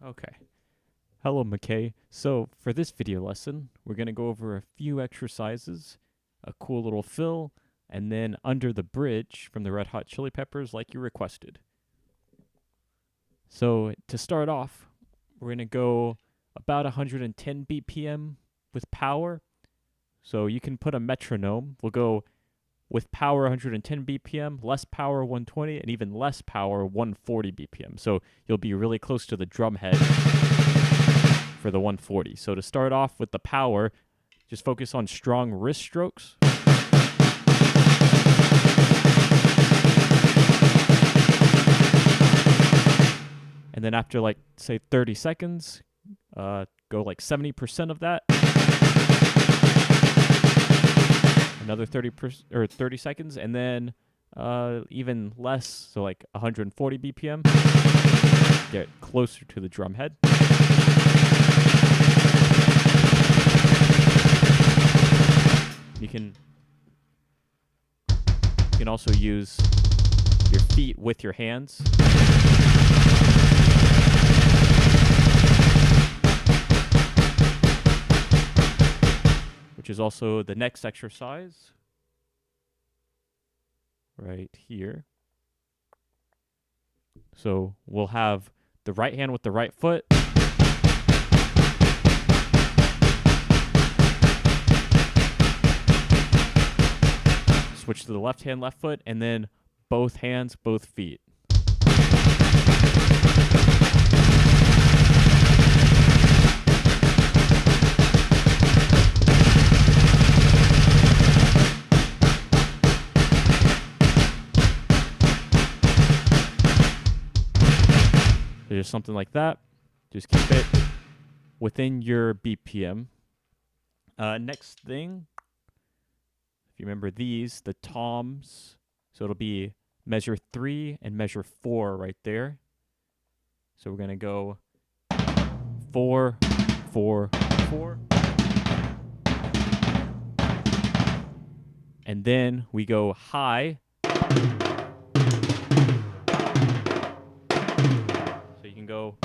Okay. Hello, McKay. So, for this video lesson, we're going to go over a few exercises, a cool little fill, and then Under the Bridge from the Red Hot Chili Peppers like you requested. So, to start off, we're going to go about 110 BPM with power. So, you can put a metronome. We'll go with power 110 BPM, less power 120, and even less power 140 BPM. So, you'll be really close to the drum head for the 140. So to start off with the power, just focus on strong wrist strokes. And then after like say 30 seconds, go like 70% of that. Another 30 seconds, and then even less, so like 140 BPM. Get closer to the drum head. You can also use your feet with your hands. Which is also the next exercise right here. So we'll have the right hand with the right foot. Switch to the left hand, left foot, and then both hands, both feet. So just something like that. Just keep it within your BPM. Next thing, if you remember these, the toms. So it'll be measure 3 and measure 4 right there. So we're going to go 4, 4, 4. And then we go high. So you can go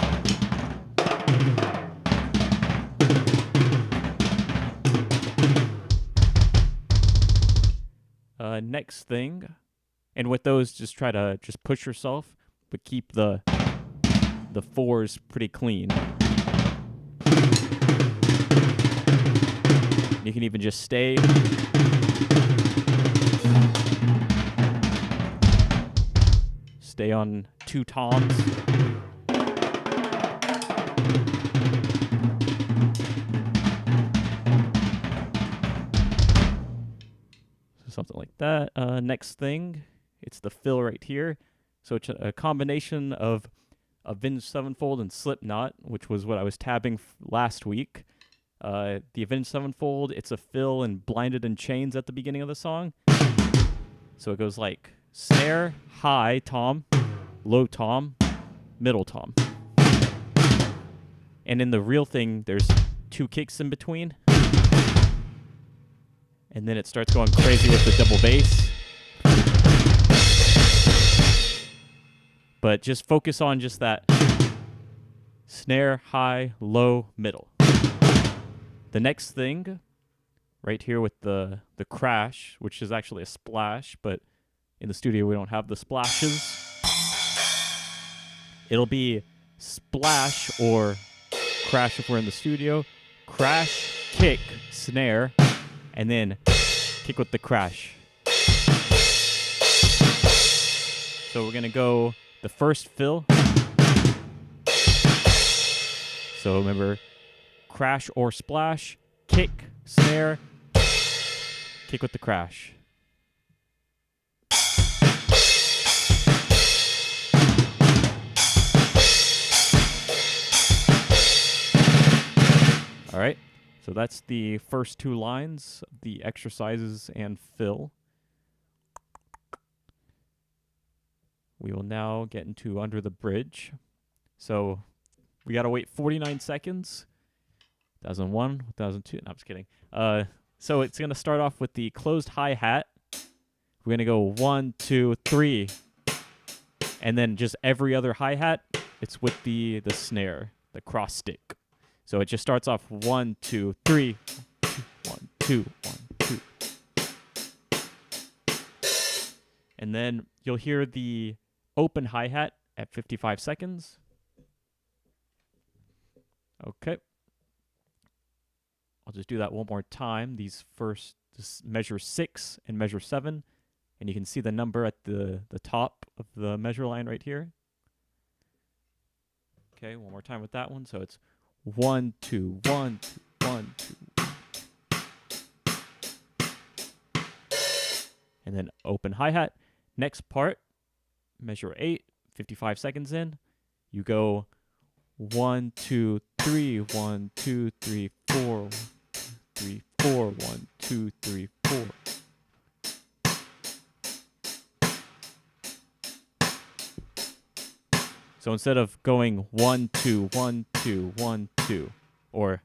next thing, and with those, just try to just push yourself, but keep the fours pretty clean. You can even just stay. Stay on 2 toms. Something like that. Next thing, it's the fill right here. So it's a combination of Avenged Sevenfold and Slipknot, which was what I was tabbing last week. The Avenged Sevenfold, it's a fill in Blinded in Chains at the beginning of the song. So it goes like snare, high tom, low tom, middle tom. And in the real thing, there's 2 kicks in between. And then it starts going crazy with the double bass. But just focus on just that snare, high, low, middle. The next thing, right here with the crash, which is actually a splash, but in the studio we don't have the splashes. It'll be splash or crash if we're in the studio. Crash, kick, snare, and then kick with the crash. So we're going to go the first fill. So remember, crash or splash, kick, snare, kick with the crash. All right. So that's the first 2 lines, the exercises and fill. We will now get into Under the Bridge. So we got to wait 49 seconds. 2001, 2002. No, I'm just kidding. So it's going to start off with the closed hi-hat. We're going to go 1, 2, 3. And then just every other hi-hat, it's with the snare. the cross stick. So it just starts off 1, 2, 3, 1, 2, 1, 2. And then you'll hear the open hi-hat at 55 seconds. Okay. I'll just do that one more time. These first, measure 6 and measure 7. And you can see the number at the top of the measure line right here. Okay, one more time with that one. So it's 1, 2, 1, 2, 1, 2. And then open hi-hat. Next part, measure 8, 55 seconds in. You go 1, 2, 3, 1, 2, 3, 4, 1, 2, 3, 4, 1, 2, 3, 4. So instead of going 1, 2, 1, 2, 1, 2, or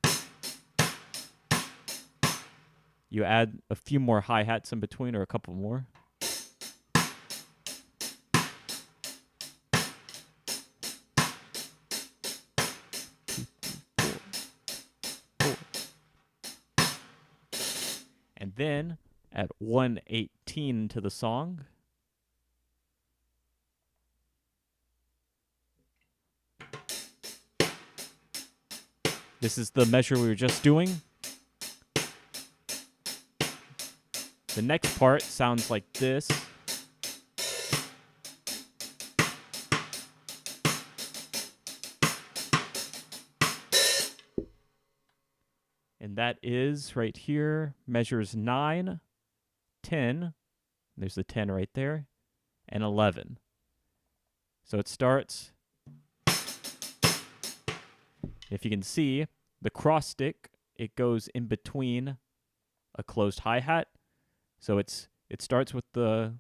you add a few more hi-hats in between or a couple more. And then at 1:18 to the song, this is the measure we were just doing. The next part sounds like this. And that is right here, measures 9, 10, there's the 10 right there, and 11. So it starts, if you can see, the cross stick, it goes in between a closed hi-hat. So it starts with the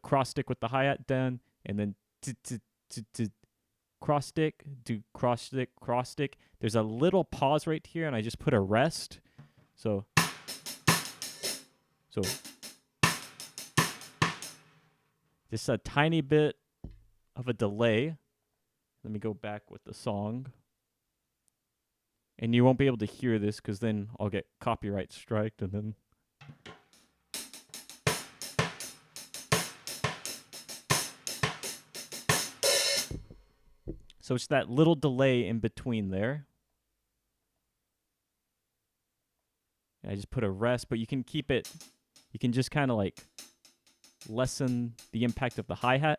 cross stick with the hi-hat done, and then cross stick, do cross stick, cross stick. There's a little pause right here, and I just put a rest. So just a tiny bit of a delay. Let me go back with the song. And you won't be able to hear this because then I'll get copyright striked and then... So it's that little delay in between there. And I just put a rest, but you can keep it, you can just kind of like lessen the impact of the hi-hat.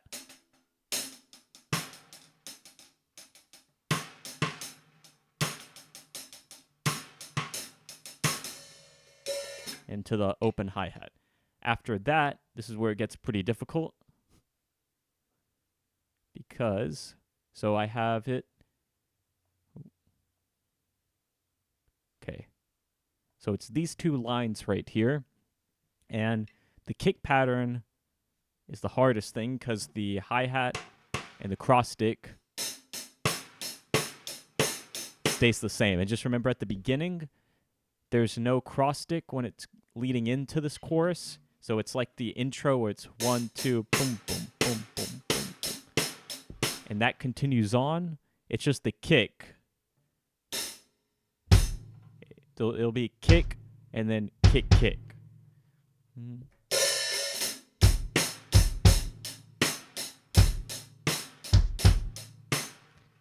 Into the open hi-hat. After that, this is where it gets pretty difficult. Because, so I have it. Okay. So it's these two lines right here. And the kick pattern is the hardest thing because the hi-hat and the cross stick stays the same. And just remember at the beginning, there's no cross stick when it's leading into this chorus. So it's like the intro where it's 1, 2, boom, boom, boom, boom, boom, boom. And that continues on. It's just the kick. It'll be kick and then kick, kick.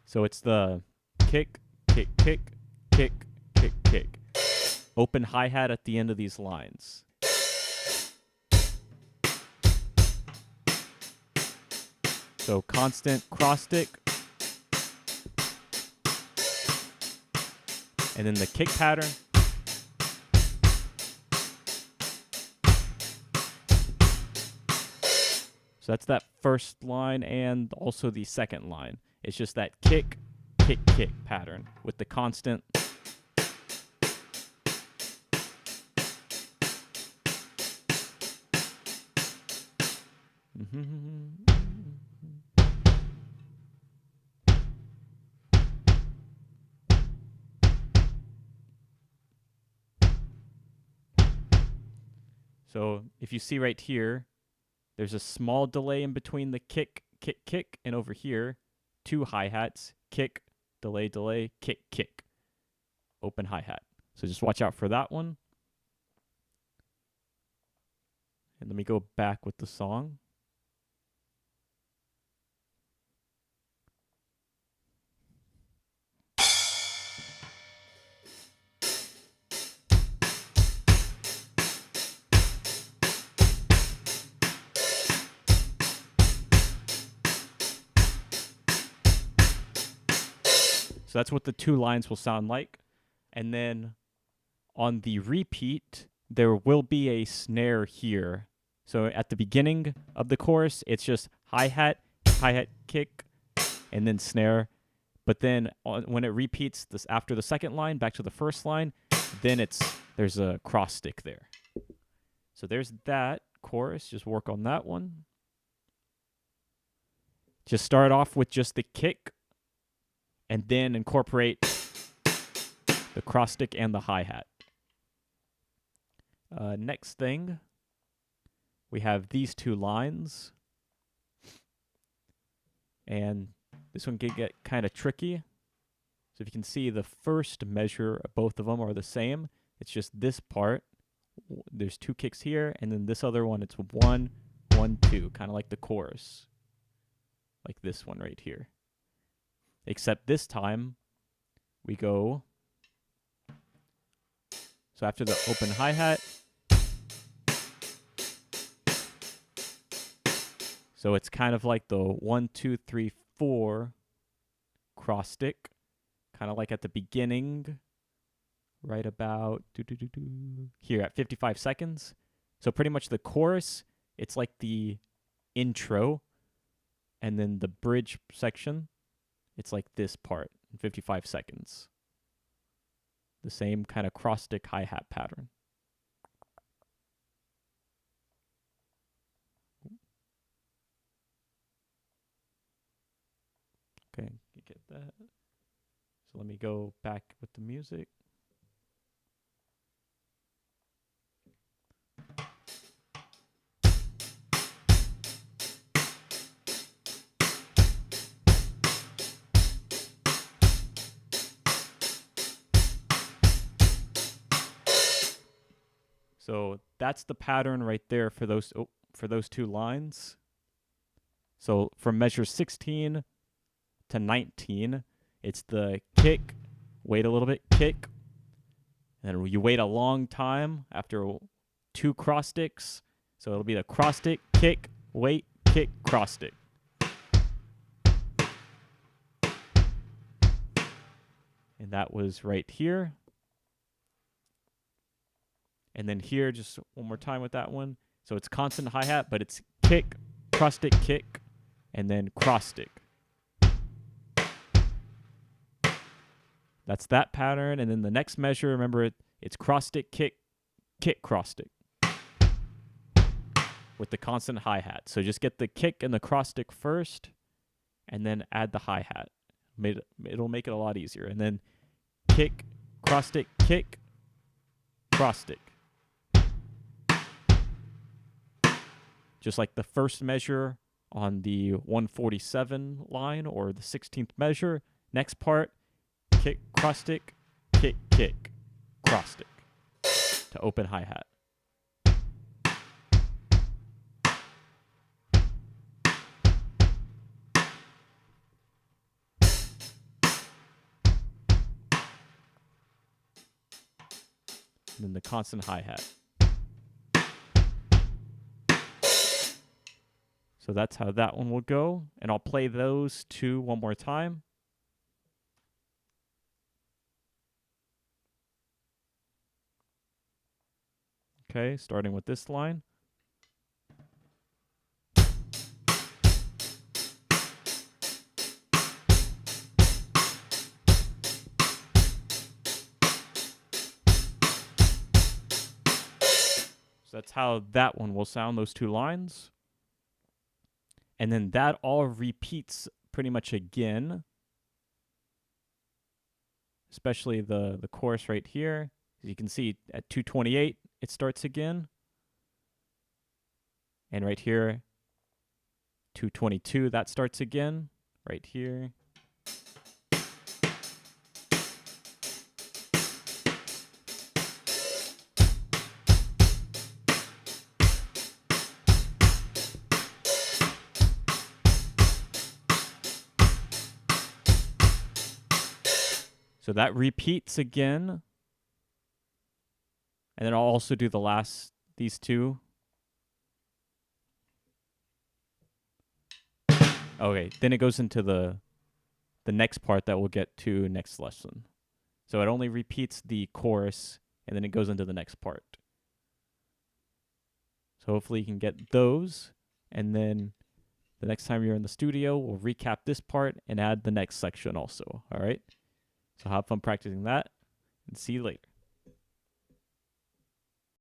So it's the kick, kick, kick, kick, kick, kick. Open hi-hat at the end of these lines. So constant cross stick. And then the kick pattern. So that's that first line and also the second line. It's just that kick, kick, kick pattern with the constant. So if you see right here, there's a small delay in between the kick, kick, kick, and over here, 2 hi-hats, kick, delay, delay, kick, kick, open hi-hat. So just watch out for that one. And let me go back with the song. So that's what the two lines will sound like. And then on the repeat, there will be a snare here. So at the beginning of the chorus, it's just hi-hat, kick, and then snare. But then when it repeats this after the second line back to the first line, then there's a cross stick there. So there's that chorus. Just work on that one. Just start off with just the kick, and then incorporate the cross stick and the hi-hat. Next thing, we have these two lines. And this one can get kind of tricky. So if you can see, the first measure, both of them are the same. It's just this part. There's two kicks here, and then this other one, it's 1, 1, 2, kind of like the chorus. Like this one right here. Except this time, we go. So after the open hi-hat, so it's kind of like the 1, 2, 3, 4 cross stick, kind of like at the beginning, right about here at 55 seconds. So pretty much the chorus, it's like the intro, and then the bridge section, it's like this part in 55 seconds. The same kind of cross stick hi-hat pattern. Okay, you get that. So let me go back with the music. So that's the pattern right there for those two lines. So from measure 16 to 19, it's the kick, wait a little bit, kick, and then you wait a long time after 2 cross sticks. So it'll be the cross stick, kick, wait, kick, cross stick. And that was right here. And then here, just one more time with that one. So it's constant hi-hat, but it's kick, cross stick, kick, and then cross stick. That's that pattern. And then the next measure, remember, it's cross stick, kick, kick, cross stick with the constant hi-hat. So just get the kick and the cross stick first, and then add the hi-hat. It'll make it a lot easier. And then kick, cross stick, kick, cross stick. Just like the first measure on the 147 line or the 16th measure. Next part, kick, cross stick, kick, kick, cross stick to open hi-hat. And then the constant hi-hat. So that's how that one will go. And I'll play those two one more time. Okay, starting with this line. So that's how that one will sound, those two lines. And then that all repeats pretty much again, especially the chorus right here. As you can see, at 228, it starts again. And right here, 222, that starts again, right here. So that repeats again. And then I'll also do these two. Okay, then it goes into the next part that we'll get to next lesson. So it only repeats the chorus, and then it goes into the next part. So hopefully you can get those, and then the next time you're in the studio, we'll recap this part and add the next section also, all right? So have fun practicing that, and see you later.